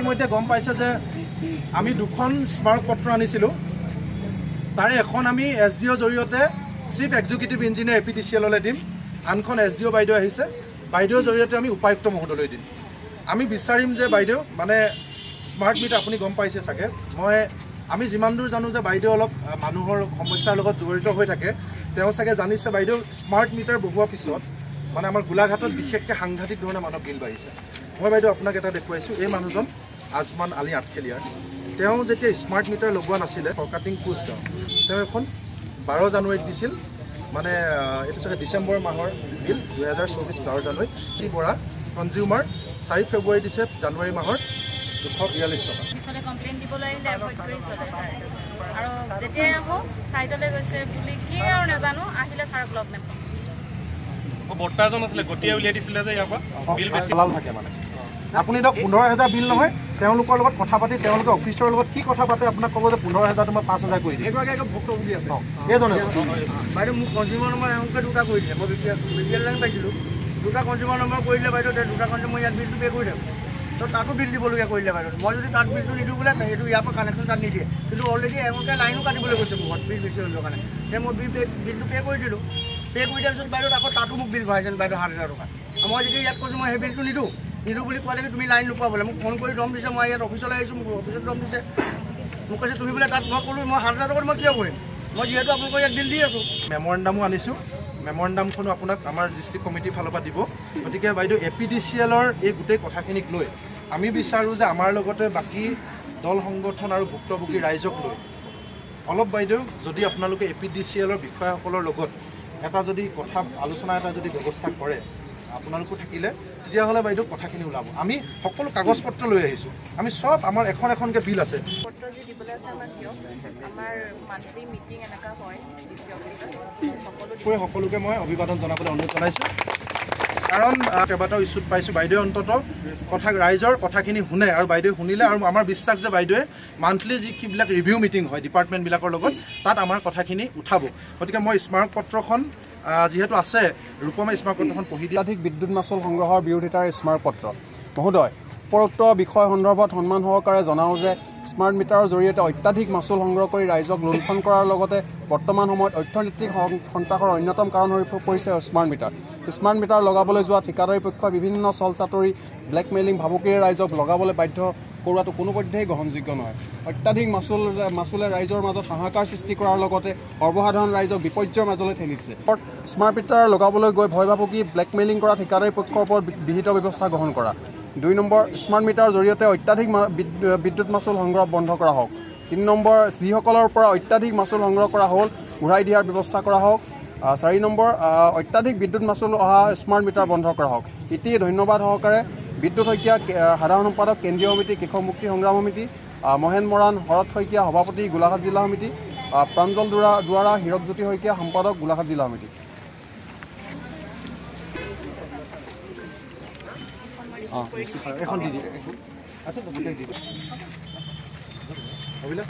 ইতিমধ্যে গম পাইছে যে আমি দুখন স্মাৰকপত্ৰ আনিছিলোঁ তাৰে এখন আমি SDO জৰিয়তে চিফ এক্সিকিউটিভ ইঞ্জিনিয়াৰ APDCLলৈ দিম আনখন SDO বাইদেউ আহিছে বাইদেউৰ জৰিয়তে আমি উপায়ুক্ত মহোদয়লৈ দিম আমি বিচাৰিম যে বাইদেউ মানে স্মাৰ্ট মিটাৰ আপুনি গম পাইছে চাগে আমি যিমান দূৰ জানো যে বাইদেউ অলপ মানুহৰ সমস্যাৰ লগত জড়িত হৈ থাকে তেওঁ চাগে জানিছে বাইদেউ স্মাৰ্ট মিটাৰ বহুৱাৰ পিছত মানে আমাৰ গোলাঘাটত বিশেষকৈ সাংঘাতিক ধৰণে মানুহ বিল বাঢ়িছে মই বাইদেউ আপোনাক এটা দেখুৱাইছোঁ এই মানুহজন আজমান আলী আঠখেলীয়াৰ তেওঁ যেতিয়া স্মাৰ্ট মিটাৰ লগোৱা নাছিলে ফৰকাটিং কোচগাঁও তেওঁ এখন 12 জানুৱাৰীত দিছিল মানে এইটো চাগে ডিচেম্বৰ মাহৰ বিল 2024 12 জানুৱাৰী কি পৰা কনজিউমাৰ 4 ফেব্ৰুৱাৰী দিছে জানুৱাৰী মাহৰ 242 টকা পিছতে কমপ্লেইন দিবলৈ ফেক্টৰী চলে আৰু যেতিয়া আহো সাইটলৈ গৈছে বুলি কি আৰু নাজানো আহিলে ছাৰক লগ নাপাওঁ বৰ্তাজন আছিলে গটিয়া উলিয়াই দিছিলে যে ইয়াৰ পৰা বিল বেছি লাল থাকে মানে আপুনি ধৰক 15000 বিল নহয় তেওঁলোকৰ লগত কথা পাতি তেওঁলোকে অফিচৰ লগত কি কথা পাতে আপোনাক ক'ব যে 15000 তোমাৰ 5000 কৰি দিম এগৰাকী ভুক্তভোগী আছে এইজনে বাইদেউ মোক কনজিউমাৰ নম্বৰ এওঁকে দুটা কৰি দিলে মই BPL লাইন পাইছিলোঁ দুটা কনজিউমাৰ নম্বৰ কৰি দিলে বাইদেউ দুটা কনজিউমাৰ মই ইয়াত বিলটো পে' কৰি দিম তো তাতো বিল দিবলগীয়া কৰিলে বাইদেউ মই যদি তাত বিলটো নিদিওঁ বোলে সেইটো ইয়াৰ পৰা কানেকশ্যন তাত নিদিয়ে কিন্তু অলৰেডি এওঁকে লাইনো কাটিবলৈ কৈছে মোক বিল বেছি হ'বৰ কাৰণে মই বিলটো পে' কৰি দিলোঁ পে' কৰি দিয়াৰ পিছত বাইদেউ আকৌ তাতো মোক বিল ভৰাইছে বাইদেউ 7000 টকা মই যেতিয়া ইয়াত কৈছোঁ মই সেই বিলটো নিদিওঁ বুলি কোৱালৈকে তুমি লাইন নোপোৱা বোলে মোক ফোন কৰি দম দিছে মই ইয়াত অফিচলৈ আহিছোঁ মোক অফিচত দম দিছে মোক কৈছে তুমি বোলে তাত মই ক'লোঁ মই 7000 টকাত মই কিয় কৰিম মই যিহেতু আপোনালোকৰ ইয়াত বিল দি আছোঁ মেমৰেণ্ডামো আনিছোঁ মেমৰেণ্ডামখনো আপোনাক আমাৰ ডিষ্ট্ৰিক্ট কমিটিৰ ফালৰ পৰা দিব গতিকে বাইদেউ APDCLৰ এই গোটেই কথাখিনিক লৈ আমি বিচাৰোঁ যে আমাৰ লগতে বাকী দল সংগঠন আৰু ভুক্তভোগী ৰাইজক লৈ অলপ বাইদেউ যদি আপোনালোকে APDCLৰ বিষয়াসকলৰ লগত এটা যদি কথা আলোচনা এটা যদি ব্যৱস্থা কৰে আপোনালোকো থাকিলে তেতিয়াহ'লে বাইদেউ কথাখিনি ওলাব আমি সকলো কাগজ পত্ৰ লৈ আহিছোঁ আমি সব আমাৰ এখনকৈ বিল আছে পত্ৰ যি দিবলৈ আছে আমাক দিয়ক আমাৰ মান্থলি মিটিং এনেকুৱা হয় DC অফিচত সকলোকে মই অভিবাদন জনাবলৈ অনুৰোধ জনাইছোঁ কাৰণ কেইবাটাও ইছ্যুত পাইছোঁ বাইদেউ অন্ততঃ ৰাইজৰ কথাখিনি শুনে আৰু বাইদেউ শুনিলে আৰু আমাৰ বিশ্বাস যে বাইদেৱে মান্থলি যিবিলাক ৰিভিউ মিটিং হয় ডিপাৰ্টমেণ্টবিলাকৰ লগত তাত আমাৰ কথাখিনি উঠাব গতিকে মই স্মাৰকপত্ৰখন যিহেতু আছে ৰূপমে স্মাৰকপত্ৰখন পঢ়ি দিয়া অত্যাধিক বিদ্যুৎ মাচুল সংগ্ৰহৰ বিৰোধিতা স্মাৰকপত্ৰ মহোদয় উপৰোক্ত বিষয় সন্দৰ্ভত সন্মান সহকাৰে জনাওঁ যে স্মাৰ্ট মিটাৰৰ জৰিয়তে অত্যাধিক মাচুল সংগ্ৰহ কৰি ৰাইজক লুণ্ঠন কৰাৰ লগতে বৰ্তমান সময়ত অৰ্থনৈতিক সন্ত্ৰাসৰ অন্যতম কাৰণ হৈ পৰিছে স্মাৰ্ট মিটাৰ লগাবলৈ যোৱা ঠিকাদাৰী পক্ষই বিভিন্ন চল চাতুৰি ব্লেকমেইলিং ভাবুকিৰে ৰাইজক লগাবলৈ বাধ্য কৰোৱাটো কোনোপধ্যেই গ্ৰহণযোগ্য নহয় অত্যাধিক মাচুলে ৰাইজৰ মাজত হাহাকাৰ সৃষ্টি কৰাৰ লগতে সৰ্বসাধাৰণ ৰাইজক বিপৰ্যয়ৰ মাজলৈ ঠেলিছে স্মাৰ্ট মিটাৰ লগাবলৈ গৈ ভয় ভাবুকি ব্লেকমেইলিং কৰা ঠিকাদাৰী পক্ষৰ ওপৰত বিহিত ব্যৱস্থা গ্ৰহণ কৰা 2 নম্বৰ স্মাৰ্ট মিটাৰৰ জৰিয়তে অত্যাধিক বিদ্যুৎ মাচুল সংগ্ৰহ বন্ধ কৰা হওক 3 নম্বৰ যিসকলৰ পৰা অত্যাধিক মাচুল সংগ্ৰহ কৰা হ'ল ঘূৰাই দিয়াৰ ব্যৱস্থা কৰা হওক 4 নম্বৰ অত্যাধিক বিদ্যুৎ মাচুল অহা স্মাৰ্ট মিটাৰ বন্ধ কৰা হওক ইতি ধন্যবাদ সহকাৰে বিদ্যুৎ শইকীয়া সাধাৰণ সম্পাদক কেন্দ্ৰীয় সমিতি কৃষক মুক্তি সংগ্ৰাম সমিতি মহেন মৰাণ শৰৎ শইকীয়া সভাপতি গোলাঘাট জিলা সমিতি প্ৰাঞ্জল দুৱাৰা হীৰকজ্যোতি শইকীয়া সম্পাদক গোলাঘাট জিলা সমিতি এখন দি দিয়ে আচ্ছা গোটেই দি দিয়ে অভিলাষ